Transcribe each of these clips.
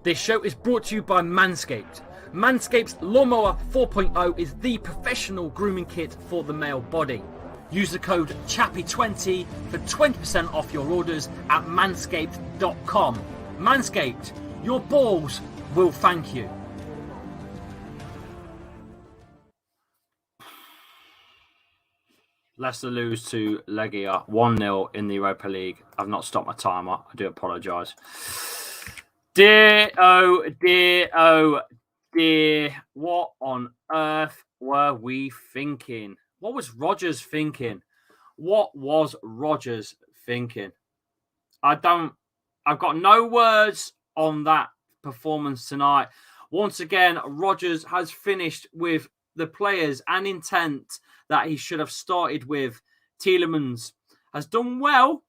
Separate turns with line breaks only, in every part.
This show is brought to you by Manscaped. Manscaped's Lawnmower 4.0 is the professional grooming kit for the male body. Use the code CHAPPY20 for 20% off your orders at manscaped.com. Manscaped, your balls will thank you. Leicester lose to LEGIA 1-0 in the Europa League. I've not stopped my timer. I do apologise. Dear, oh dear, what on earth were we thinking? What was Rodgers thinking? I've got no words on that performance tonight. Once again, Rodgers has finished with the players and intent that he should have started with. Tielemans has done well,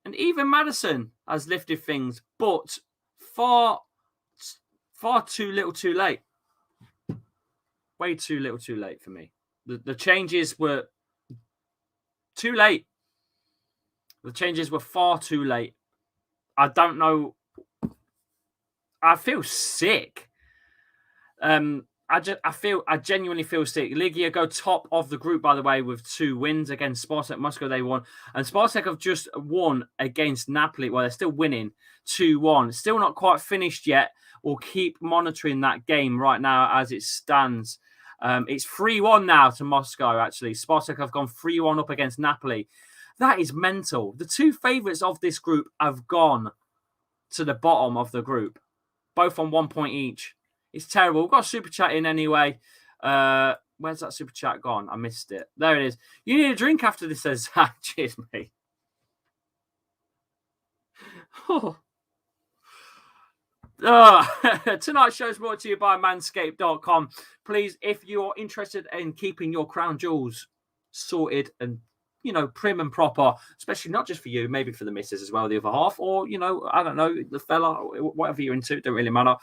and even Maddison has lifted things, but far too little too late. Way too little too late for me. The changes were too late. The changes were far too late. I don't know. I feel sick. I genuinely feel sick. LEGIA go top of the group, by the way, with 2 wins against Spartak Moscow. They won. And Spartak have just won against Napoli. Well, they're still winning 2-1. Still not quite finished yet. We'll keep monitoring that game right now as it stands. It's 3-1 now to Moscow, actually. Spartak have gone 3-1 up against Napoli. That is mental. The 2 favourites of this group have gone to the bottom of the group, both on 1 point each. It's terrible. We've got a super chat in anyway. Where's that super chat gone? I missed it. There it is. You need a drink after this, says Zach. Cheers, mate. Tonight's show is brought to you by manscaped.com. Please, if you're interested in keeping your crown jewels sorted and, prim and proper, especially not just for you, maybe for the missus as well, the other half, or, I don't know, the fella, whatever you're into, don't really matter.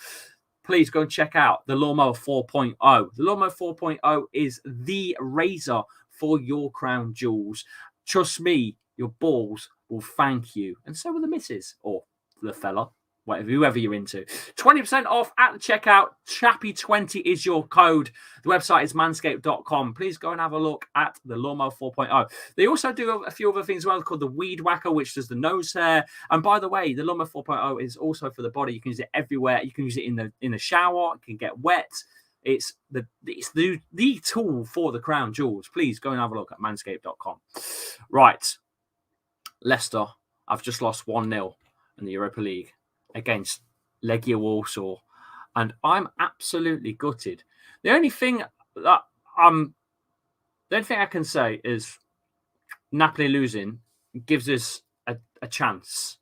Please go and check out the Lawnmower 4.0. The Lawnmower 4.0 is the razor for your crown jewels. Trust me, your balls will thank you. And so will the missus or the fella, whoever you're into. 20% off at the checkout. Chappy20 is your code. The website is manscaped.com. Please go and have a look at the Lawnmower 4.0. They also do a few other things as well called the Weed Whacker, which does the nose hair. And by the way, the Lawnmower 4.0 is also for the body. You can use it everywhere. You can use it in the shower. It can get wet. It's the tool for the crown jewels. Please go and have a look at manscaped.com. Right. Leicester have just lost 1-0 in the Europa League against LEGIA Warsaw, and I'm absolutely gutted. The only thing I can say is Napoli losing gives us a chance.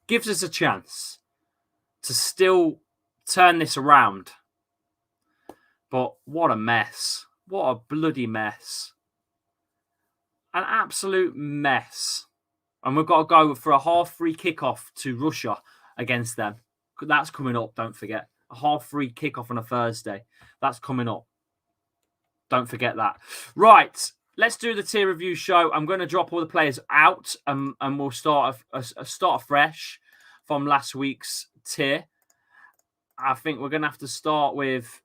Gives us a chance to still turn this around. But what a mess. What a bloody mess. An absolute mess. And we've got to go for a half-free kickoff to Russia against them. That's coming up, don't forget. A half-free kickoff on a Thursday. That's coming up. Don't forget that. Right, let's do the tier review show. I'm going to drop all the players out and we'll start fresh from last week's tier. I think we're going to have to start with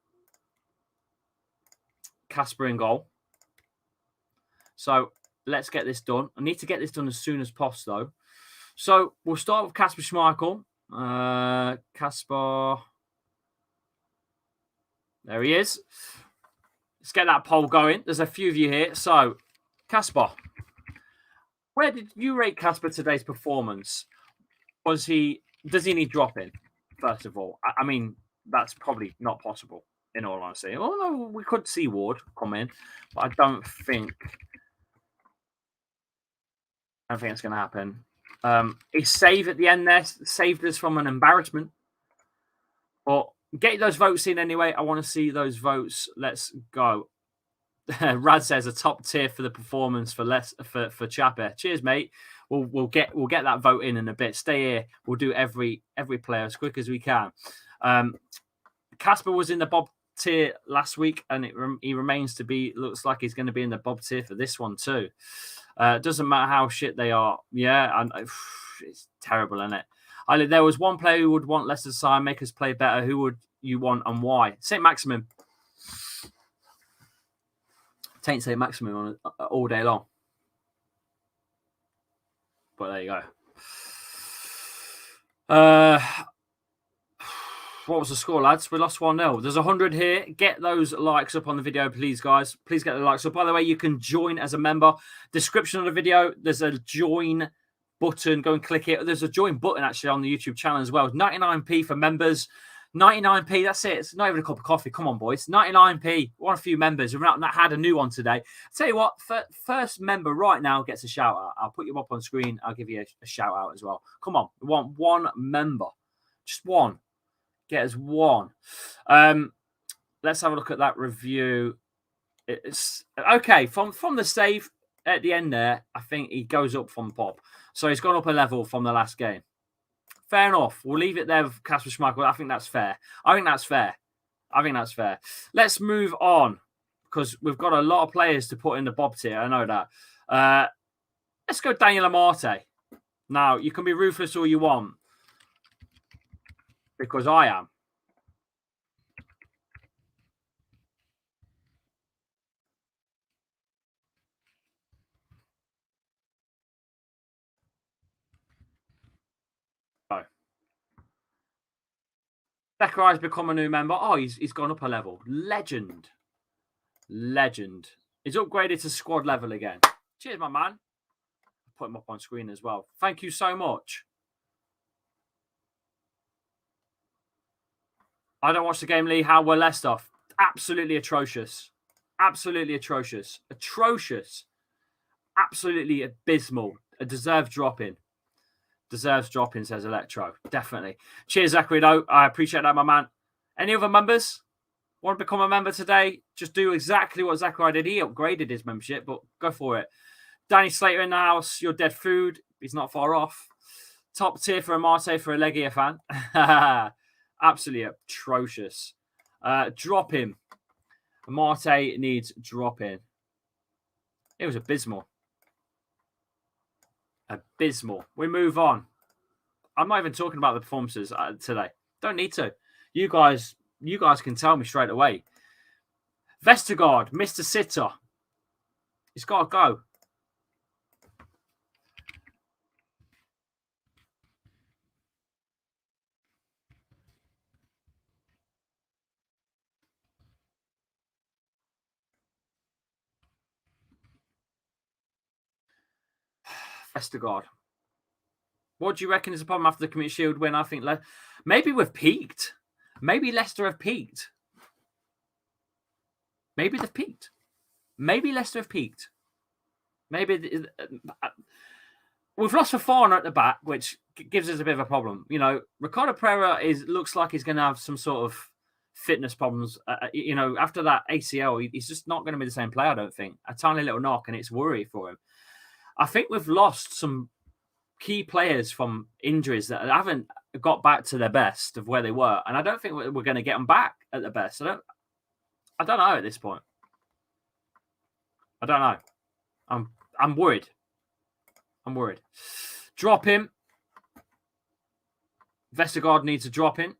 Kasper in goal. So let's get this done. I need to get this done as soon as possible, though. So we'll start with Kasper Schmeichel. Kasper. There he is. Let's get that poll going. There's a few of you here. So, Kasper, where did you rate Kasper today's performance? Does he need dropping, first of all? I mean, that's probably not possible, in all honesty. Although we could see Ward come in, but I don't think it's going to happen. His save at the end there saved us from an embarrassment. But get those votes in anyway. I want to see those votes. Let's go. Rad says a top tier for the performance for Chape. Cheers, mate. We'll get that vote in a bit. Stay here. We'll do every player as quick as we can. Kasper was in the Bob tier last week, and he remains to be. Looks like he's going to be in the Bob tier for this one too. Doesn't matter how shit they are. Yeah, and it's terrible, isn't it? There was one player who would want Leicester to sign, make us play better. Who would you want and why? St. Maximin. Taint St. Maximin on all day long. But there you go. What was the score, lads? We lost 1-0. There's 100 here. Get those likes up on the video, please, guys. Please get the likes up. By the way, you can join as a member. Description of the video, there's a join button. Go and click it. There's a join button, actually, on the YouTube channel as well. 99p for members. 99p, that's it. It's not even a cup of coffee. Come on, boys. 99p. Want a few members. We've not had a new one today. I'll tell you what, first member right now gets a shout out. I'll put you up on screen. I'll give you a shout out as well. Come on. We want one member. Just one. Get us one. Let's have a look at that review. It's okay. From the save at the end there, I think he goes up from pop. So he's gone up a level from the last game. Fair enough. We'll leave it there with Kasper Schmeichel. I think that's fair. Let's move on because we've got a lot of players to put in the bob tier. I know that. Let's go Daniel Amate. Now, you can be ruthless all you want because I am. Becker's become a new member. Oh, he's gone up a level. Legend. He's upgraded to squad level again. Cheers, my man. Put him up on screen as well. Thank you so much. I don't watch the game, Lee. How were Leicester? Absolutely atrocious. Absolutely atrocious. Absolutely abysmal. A deserved drop-in. Deserves drop-in, says Electro. Definitely. Cheers, Zachary. No, I appreciate that, my man. Any other members want to become a member today? Just do exactly what Zachary did. He upgraded his membership, but go for it. Danny Slater in the house. Your dead food. He's not far off. Top tier for Amate for a LEGIA fan. Absolutely atrocious. Drop him. Amate needs drop in. It was abysmal. Abysmal. We move on. I'm not even talking about the performances today. Don't need to. You guys can tell me straight away. Vestergaard, Mr. Sitter. He's got to go. Vestergaard. What do you reckon is the problem after the Community Shield win? I think maybe we've peaked. Maybe Leicester have peaked. Maybe they've peaked. Maybe Leicester have peaked. Maybe we've lost Fofana at the back, which gives us a bit of a problem. You know, Ricardo Pereira looks like he's going to have some sort of fitness problems. You know, after that ACL, he's just not going to be the same player, I don't think. A tiny little knock, and it's worry for him. I think we've lost some key players from injuries that haven't got back to their best of where they were, and I don't think we're going to get them back at the best. I don't know at this point. I don't know. I'm worried. I'm worried. Drop him. Vestergaard needs to drop in.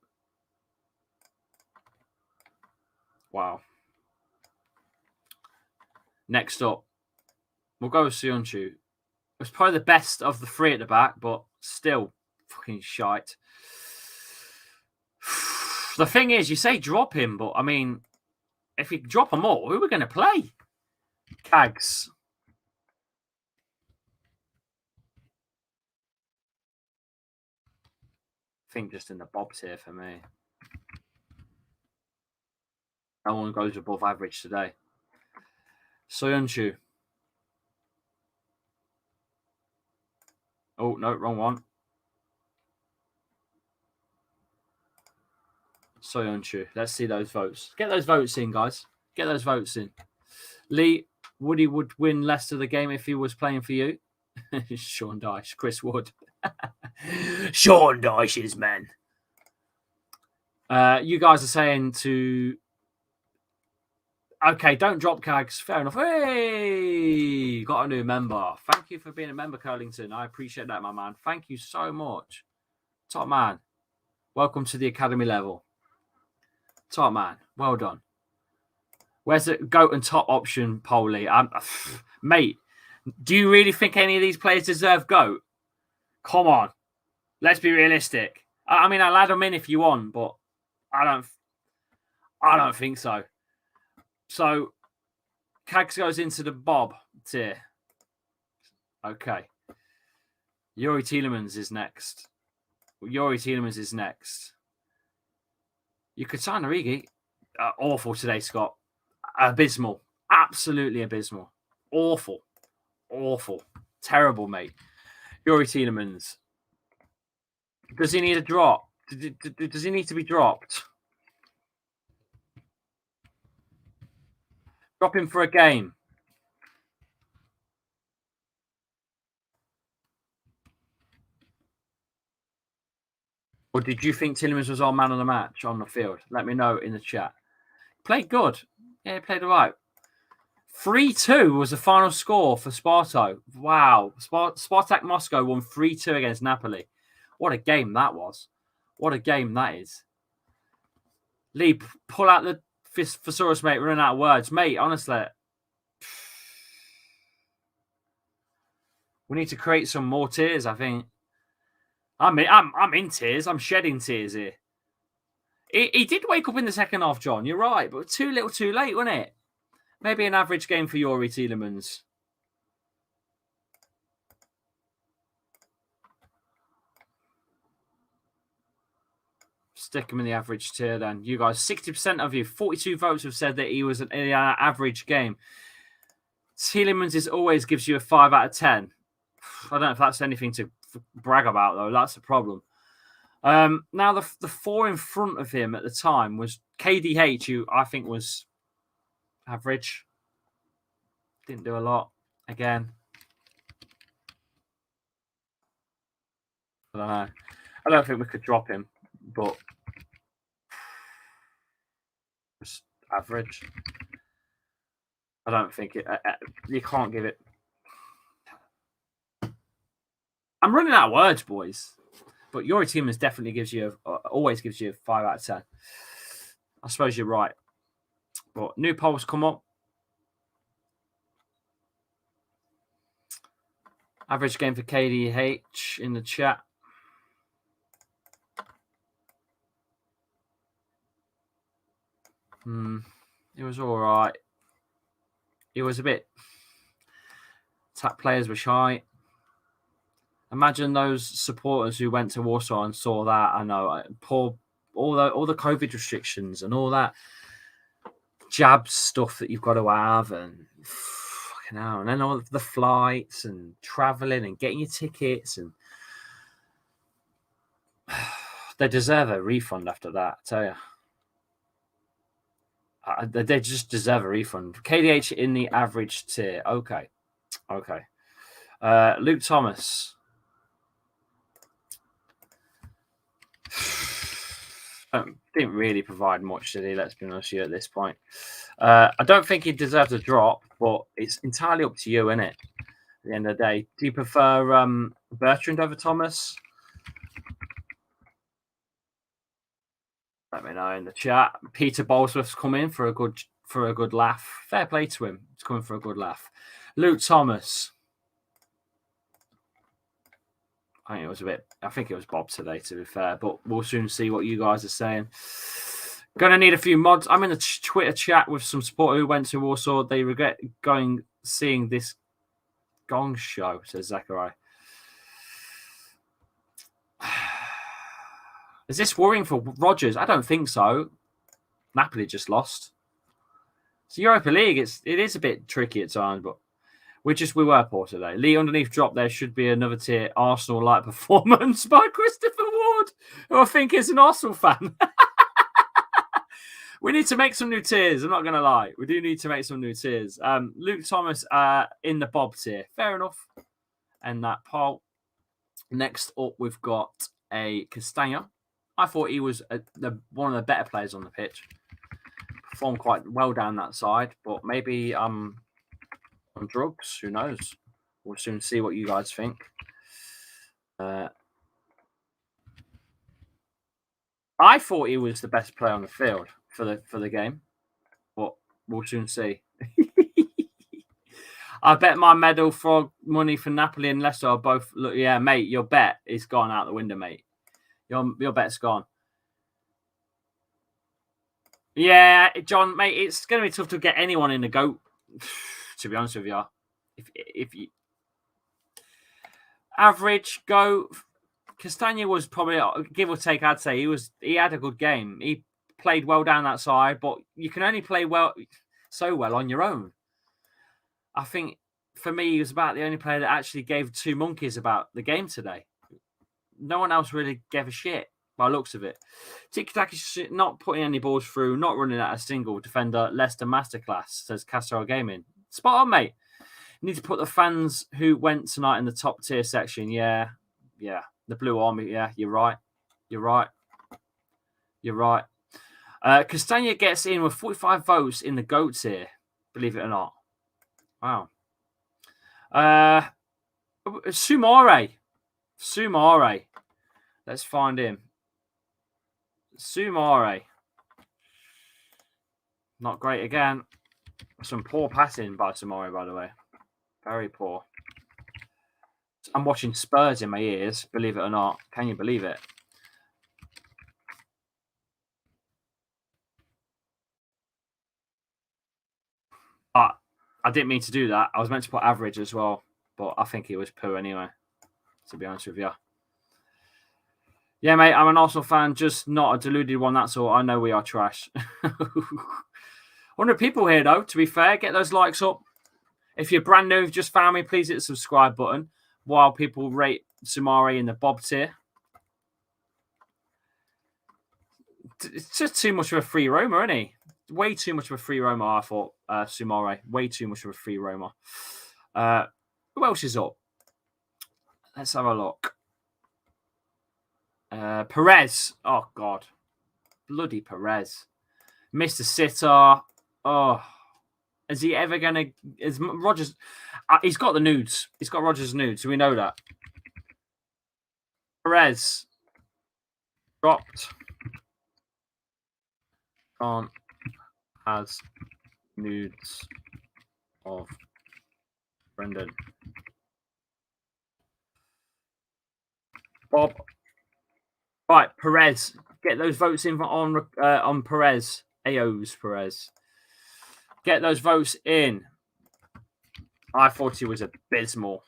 Wow. Next up, we'll go with Sionchu. It was probably the best of the three at the back, but still fucking shite. The thing is, you say drop him, but I mean, if you drop them all, who are we going to play? Cags. I think just in the bobs here for me. No one goes above average today. Soyuncu. Oh, no, wrong one. Soyuncu. Let's see those votes. Get those votes in, guys. Get those votes in. Lee, Woody would win Leicester the game if he was playing for you. Sean Dyche. Chris Wood. Sean Dyche's men. You guys are saying to... Okay, don't drop Cags. Fair enough. Hey, got a new member. Thank you for being a member, Curlington. I appreciate that, my man. Thank you so much. Top man. Welcome to the academy level. Top man. Well done. Where's the GOAT and top option, Polly? Mate, do you really think any of these players deserve GOAT? Come on. Let's be realistic. I mean, I'll add them in if you want, but I don't think so. So, Cags goes into the Bob tier. Okay. Yuri Tielemans is next. You could sign Origi. Awful today, Scott. Abysmal. Absolutely abysmal. Awful. Terrible, mate. Yuri Tielemans. Does he need a drop? Does he need to be dropped? Drop him for a game. Or did you think Tielemans was our man of the match on the field? Let me know in the chat. Played good. Yeah, he played all right. 3-2 was the final score for Sparto. Wow. Spartak Moscow won 3-2 against Napoli. What a game that was. What a game that is. Lee, pull out the thesaurus, mate. We're running out of words. Mate, honestly. We need to create some more tears, I think. I'm in tears. I'm shedding tears here. He did wake up in the second half, John. You're right, but too little too late, wasn't it? Maybe an average game for Yuri Tielemans. Stick him in the average tier then. You guys, 60% of you, 42 votes have said that he was an average game. Tielemans always gives you a 5 out of 10. I don't know if that's anything to brag about, though. That's the problem. Now, the 4 in front of him at the time was KDH, who I think was average. Didn't do a lot. Again. I don't know. I don't think we could drop him, but just average. I don't think it. You can't give it. I'm running out of words, boys. But Yuri Tielemans definitely always gives you a 5 out of 10. I suppose you're right. But new polls come up. Average game for KDH in the chat. It was all right. It was a bit. Attack players were shy. Imagine those supporters who went to Warsaw and saw that. I know, all the COVID restrictions and all that jab stuff that you've got to have, and fucking hell, and then all the flights and traveling and getting your tickets, and they deserve a refund after that. I tell you, they just deserve a refund. KDH in the average tier. Okay. Luke Thomas. Didn't really provide much, did he? Let's be honest with you at this point. I don't think he deserves a drop, but it's entirely up to you, isn't it? At the end of the day, do you prefer Bertrand over Thomas? Let me know in the chat. Peter Bolsworth's coming for a good laugh. Fair play to him. He's coming for a good laugh. Luke Thomas. I think it was Bob today, to be fair, but we'll soon see what you guys are saying. Gonna need a few mods. I'm in a Twitter chat with some supporters who went to Warsaw. They regret seeing this gong show, says Zachariah. Is this worrying for Rodgers? I don't think so. Napoli just lost. It's Europa League. It is a bit tricky at times, but we were poor today. Lee, underneath drop, there should be another tier Arsenal-like performance by Christopher Ward, who I think is an Arsenal fan. We need to make some new tiers. I'm not going to lie. We do need to make some new tiers. Luke Thomas in the Bob tier. Fair enough. And that poll. Next up, we've got a Castagna. I thought he was one of the better players on the pitch. Performed quite well down that side, but maybe on drugs. Who knows? We'll soon see what you guys think. I thought he was the best player on the field for the game, but we'll soon see. I bet my medal for money for Napoli and Leicester are both. Look, yeah, mate, your bet is gone out the window, mate. Your bet's gone. Yeah, John, mate, it's going to be tough to get anyone in the GOAT. To be honest with you, if you average GOAT, Castagna was probably, give or take, I'd say he had a good game. He played well down that side, but you can only play so well on your own. I think for me, he was about the only player that actually gave two monkeys about the game today. No one else really gave a shit by the looks of it. Tiki-Taka not putting any balls through, not running at a single defender. Leicester masterclass, says Castro Gaming. Spot on, mate. You need to put the fans who went tonight in the top tier section. Yeah. The Blue Army. Yeah, you're right. Castagna gets in with 45 votes in the GOAT tier, believe it or not. Wow. Sumare. Let's find him. Sumare. Not great again. Some poor passing by Sumare, by the way. Very poor. I'm watching Spurs in my ears, believe it or not. Can you believe it? But I didn't mean to do that. I was meant to put average as well, but I think it was poo anyway, to be honest with you. Yeah, mate, I'm an Arsenal fan, just not a deluded one, that's all. I know we are trash. 100 people here, though, to be fair. Get those likes up. If you're brand new, just found me, please hit the subscribe button while people rate Sumare in the Bob tier. It's just too much of a free roamer, isn't he? Way too much of a free roamer, I thought, Sumare. Way too much of a free roamer. Who else is up? Let's have a look. Perez. Oh, God. Bloody Perez. Mr. Sitter. Oh. Is he ever going to... Is Rodgers... he's got the nudes. He's got Rodgers' nudes. We know that. Perez. Dropped. On has nudes of Brendan. Bob. Right, Perez. Get those votes in on Perez. AO's Perez. Get those votes in. I thought he was abysmal.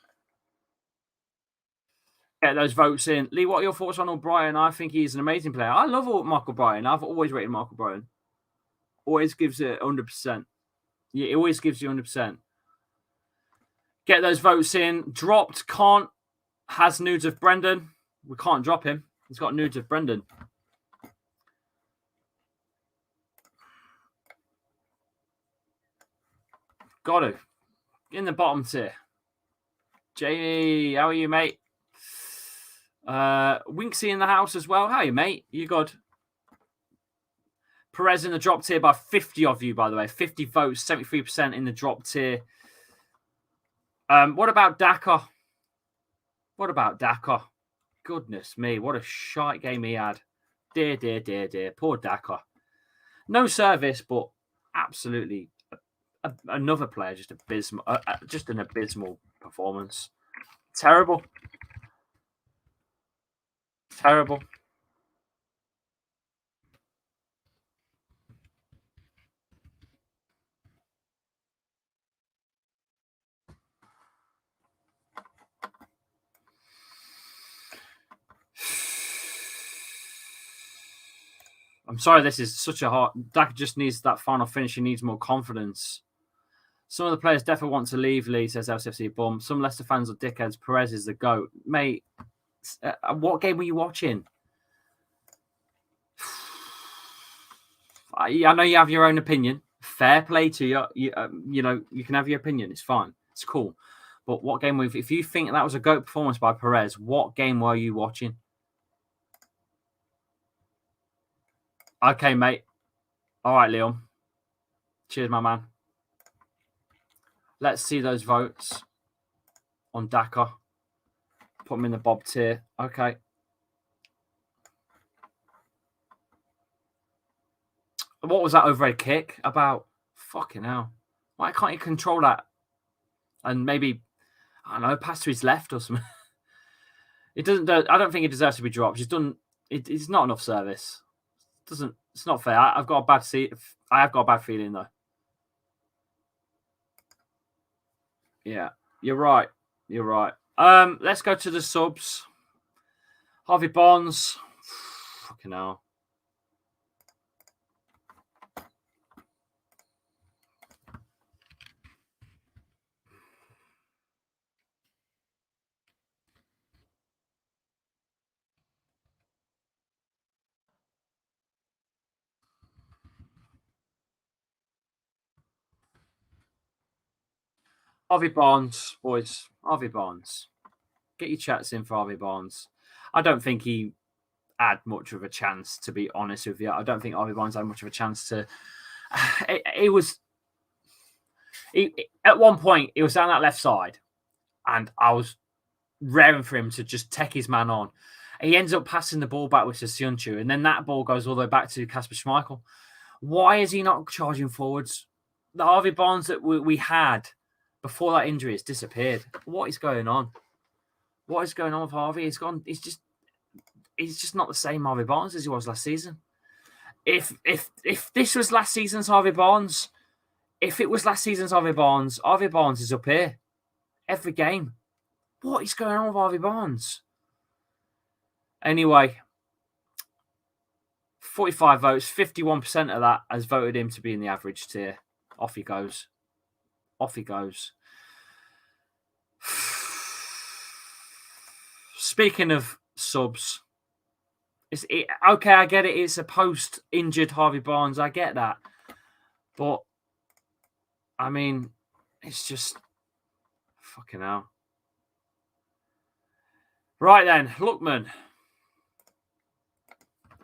Get those votes in. Lee, what are your thoughts on O'Brien? I think he's an amazing player. I love Michael Bryan. I've always rated Michael Bryan. Always gives it 100%. Yeah, it always gives you 100%. Get those votes in. Dropped. Has nudes of Brendan. We can't drop him. He's got nudes of Brendan. Got to. In the bottom tier. Jamie, how are you, mate? Winksy in the house as well. How are you, mate? You good? Perez in the drop tier by 50 of you, by the way. 50 votes, 73% in the drop tier. What about Daka? Goodness me, what a shite game he had. Dear. Poor Daka. No service, but absolutely another player, just abysmal. Just an abysmal performance. Terrible. I'm sorry, this is such a hard... Dak just needs that final finish. He needs more confidence. Some of the players definitely want to leave, Lee, says LCFC Bum. Some Leicester fans are dickheads. Perez is the GOAT. Mate, what game were you watching? I know you have your own opinion. Fair play to you. You know, you can have your opinion. It's fine. It's cool. But what game... If you think that was a GOAT performance by Perez, what game were you watching? Okay, mate. All right, Leon. Cheers, my man. Let's see those votes on Daka. Put them in the Bob tier. Okay. What was that overhead kick about? Fucking hell. Why can't he control that? And maybe, I don't know, pass to his left or something. It doesn't. I don't think it deserves to be dropped. He's done. It's not enough service. It's not fair. I've got a bad I have got a bad feeling though. Yeah, you're right. You're right. Let's go to the subs. Harvey Barnes. Fucking hell. Harvey Barnes, boys. Harvey Barnes. Get your chats in for Harvey Barnes. I don't think he had much of a chance, to be honest with you. I don't think Harvey Barnes had much of a chance to. At one point, he was down that left side, and I was raring for him to just take his man on. He ends up passing the ball back with Sesiuncu, and then that ball goes all the way back to Kasper Schmeichel. Why is he not charging forwards? The Harvey Barnes that we had before that injury has disappeared. What is going on? What is going on with Harvey? He's gone. He's just not the same Harvey Barnes as he was last season. If this was last season's Harvey Barnes, if it was last season's Harvey Barnes is up here every game. What is going on with Harvey Barnes? Anyway, 45 votes, 51% of that has voted him to be in the average tier. Off he goes. Off he goes. Speaking of subs, okay, I get it. It's a post-injured Harvey Barnes. I get that. But, I mean, it's just fucking hell. Right then, Lookman.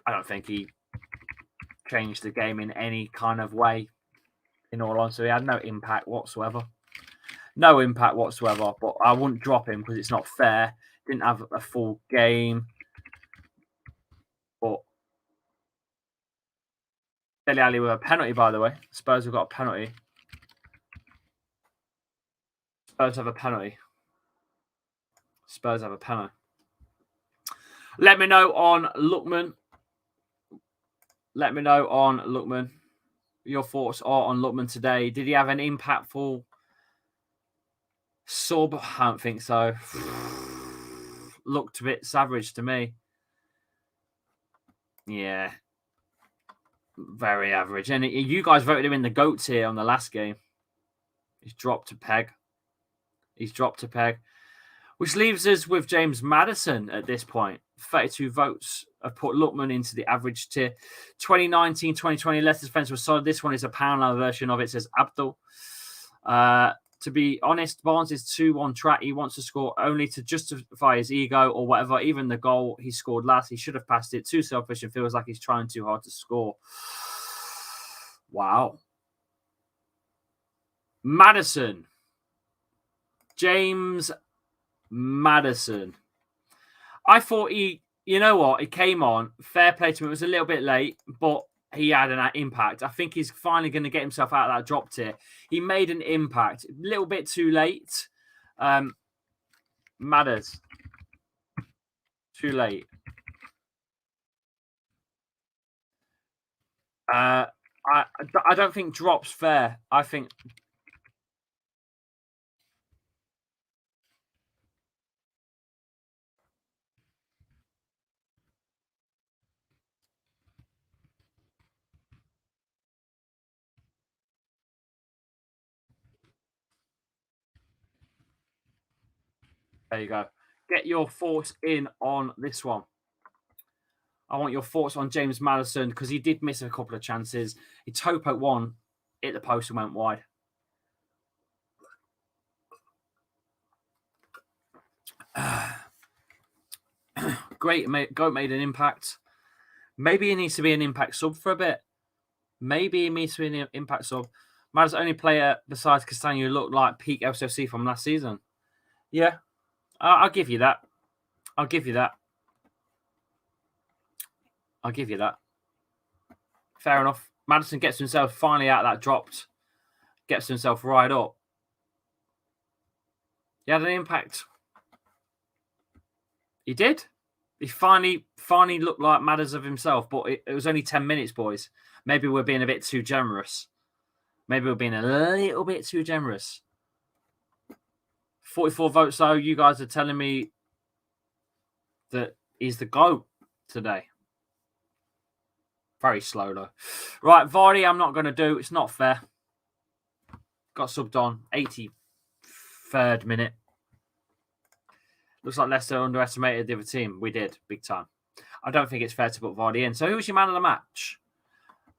I don't think he changed the game in any kind of way. In all honesty, he had no impact whatsoever. No impact whatsoever. But I wouldn't drop him because it's not fair. Didn't have a full game. But Dele Alli with a penalty, by the way. Spurs have got a penalty. Spurs have a penalty. Spurs have a penalty. Let me know on Lookman. Let me know on Lookman. Your thoughts are on Lookman today. Did he have an impactful sub? I don't think so. Looked a bit savage to me. Yeah. Very average. And you guys voted him in the GOAT tier on the last game. He's dropped a peg. Which leaves us with James Maddison at this point. 32 votes have put Lookman into the average tier. 2019-2020, Leicester's defence was solid. This one is a parallel version of it, says Abdul. To be honest, Barnes is too on track. He wants to score only to justify his ego or whatever. Even the goal he scored last, he should have passed it. Too selfish and feels like he's trying too hard to score. Wow. Maddison. James Maddison. I thought he came on. Fair play to him. It was a little bit late, but he had an impact. I think he's finally going to get himself out of that drop tier. He made an impact. A little bit too late. Matters. Too late. I don't think drop's fair. I think... There you go. Get your thoughts in on this one. I want your thoughts on James Maddison because he did miss a couple of chances. He toe-poked one, hit the post and went wide. Great. Goat made an impact. Maybe he needs to be an impact sub for a bit. Maybe he needs to be an impact sub. Maddison's only player besides Castagno who looked like peak LCFC from last season. Yeah. I'll give you that. I'll give you that. Fair enough. Maddison gets himself finally out of that dropped. Gets himself right up. He had an impact. He did. He finally looked like matters of himself, but it was only 10 minutes, boys. Maybe we're being a bit too generous. Maybe we're being a little bit too generous. 44 votes, though. You guys are telling me that he's the GOAT today. Very slow, though. Right, Vardy, I'm not going to do. It's not fair. Got subbed on. 83rd minute. Looks like Leicester underestimated the other team. We did, big time. I don't think it's fair to put Vardy in. So who was your man of the match?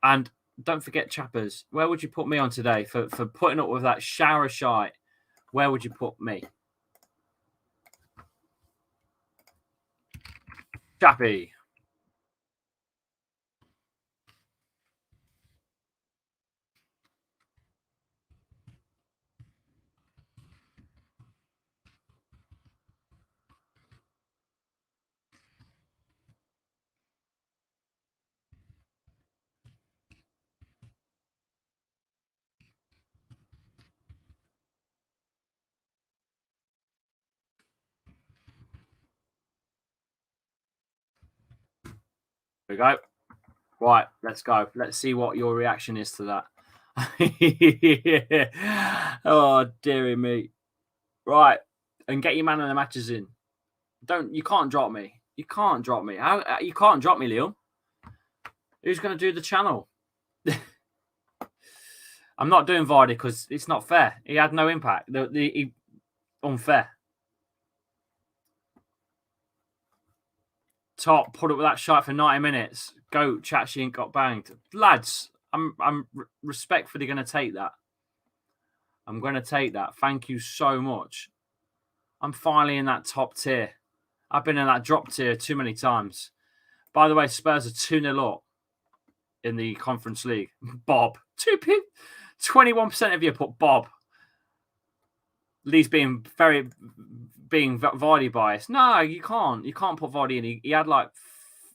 And don't forget, chappers, where would you put me on today for putting up with that shower shite? Where would you put me? Chappy. There we go. Right, let's go. Let's see what your reaction is to that. Oh, dearie me. Right, and get your man of the matches in. You can't drop me. You can't drop me. You can't drop me, Leon. Who's going to do the channel? I'm not doing Vardy because it's not fair. He had no impact. Unfair. Top, put up with that shot for 90 minutes. Go, Chachi, and got banged. Lads, I'm respectfully going to take that. I'm going to take that. Thank you so much. I'm finally in that top tier. I've been in that drop tier too many times. By the way, Spurs are 2-0 up in the Conference League. Bob. 21% of you put Bob. Lee's being Vardy biased. No, you can't. You can't put Vardy in. He had like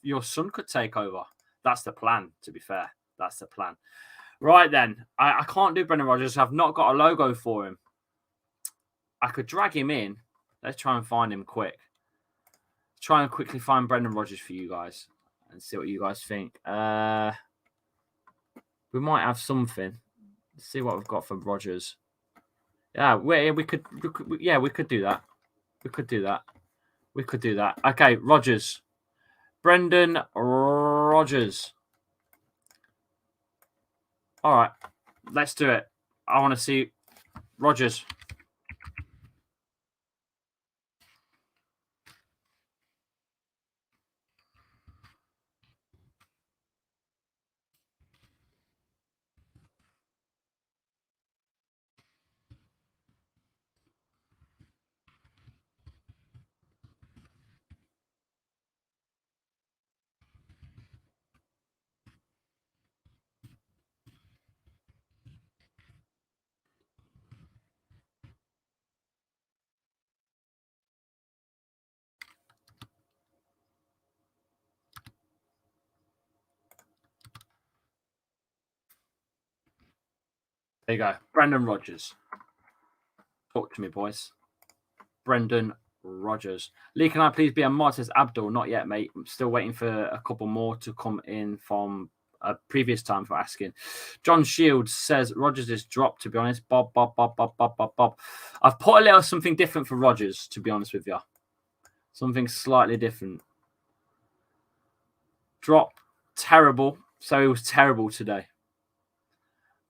your son could take over. That's the plan, to be fair. That's the plan. Right then. I can't do Brendan Rodgers. I've not got a logo for him. I could drag him in. Let's try and find him quick. Try and quickly find Brendan Rodgers for you guys and see what you guys think. We might have something. Let's see what we've got for Rodgers. Yeah, we could do that. We could do that. We could do that. Okay, Rodgers. Brendan Rodgers. All right, let's do it. I want to see Rodgers. There you go. Brendan Rodgers. Talk to me, boys. Brendan Rodgers. Lee, can I please be a mod? Says Abdul. Not yet, mate. I'm still waiting for a couple more to come in from a previous time for asking. John Shields says Rodgers is dropped, to be honest. Bob. I've put a little something different for Rodgers, to be honest with you. Something slightly different. Drop. Terrible. So he was terrible today.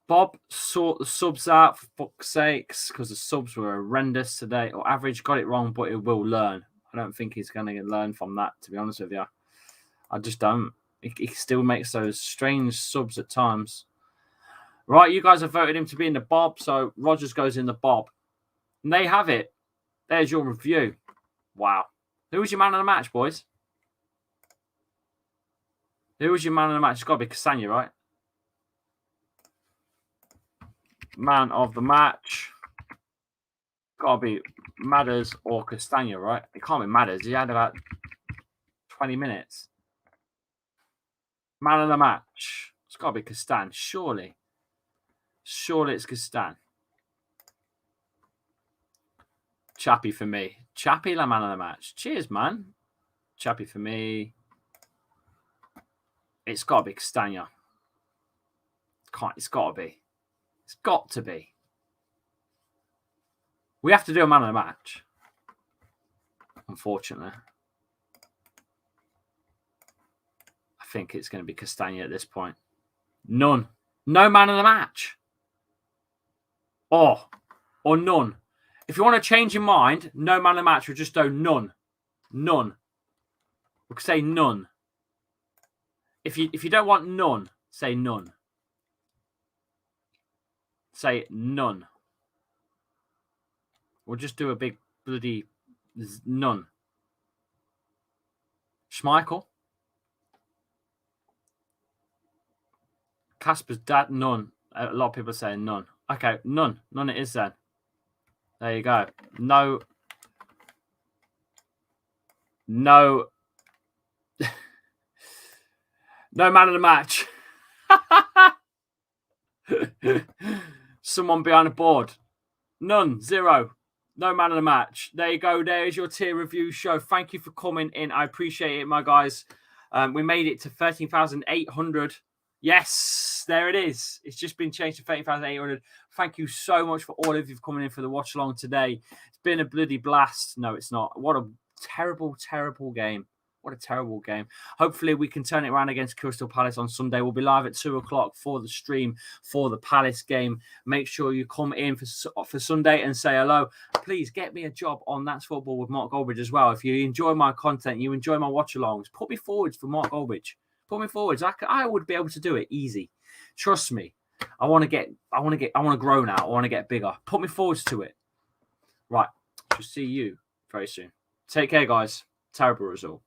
Bob sort the subs out for fuck's sakes because the subs were horrendous today. Or average, got it wrong, but he will learn. I don't think he's going to learn from that, to be honest with you. I just don't. He still makes those strange subs at times. Right, you guys have voted him to be in the Bob, so Rodgers goes in the Bob. And they have it. There's your review. Wow. Who was your man of the match, boys? Who was your man of the match? It's got to be Castagna, right? Man of the match. Gotta be Madders or Castagna, right? It can't be Madders. He had about 20 minutes. Man of the match. It's got to be Castan, surely. Surely it's Castan. Chappie for me. Chappie, la man of the match. Cheers, man. Chappie for me. It's got to be Castagna. It's got to be. It's got to be. We have to do a man of the match. Unfortunately. I think it's going to be Castagna at this point. None. No man of the match. Or none. If you want to change your mind, no man of the match, we'll just do none. None. We could say none. If you don't want none, say none. Say none. We'll just do a big bloody none. Schmeichel. Casper's dad, none. A lot of people are saying none. Okay, none. None it is then. There you go. No. No. No man of the match. Someone behind the board. None. 0. No man of the match. There you go. There is your tier review show. Thank you for coming in. I appreciate it, my guys. We made it to 13,800. Yes, there it is. It's just been changed to 13,800. Thank you so much for all of you coming in for the watch along today. It's been a bloody blast. No, it's not. What a terrible, terrible game. What a terrible game. Hopefully we can turn it around against Crystal Palace on Sunday. We'll be live at 2 o'clock for the stream for the Palace game. Make sure you come in for Sunday and say hello. Please get me a job on That's Football with Mark Goldbridge as well. If you enjoy my content, you enjoy my watch-alongs, put me forwards for Mark Goldbridge. Put me forwards. I would be able to do it easy. Trust me. I want to grow now. I want to get bigger. Put me forwards to it. Right. Shall see you very soon. Take care, guys. Terrible result.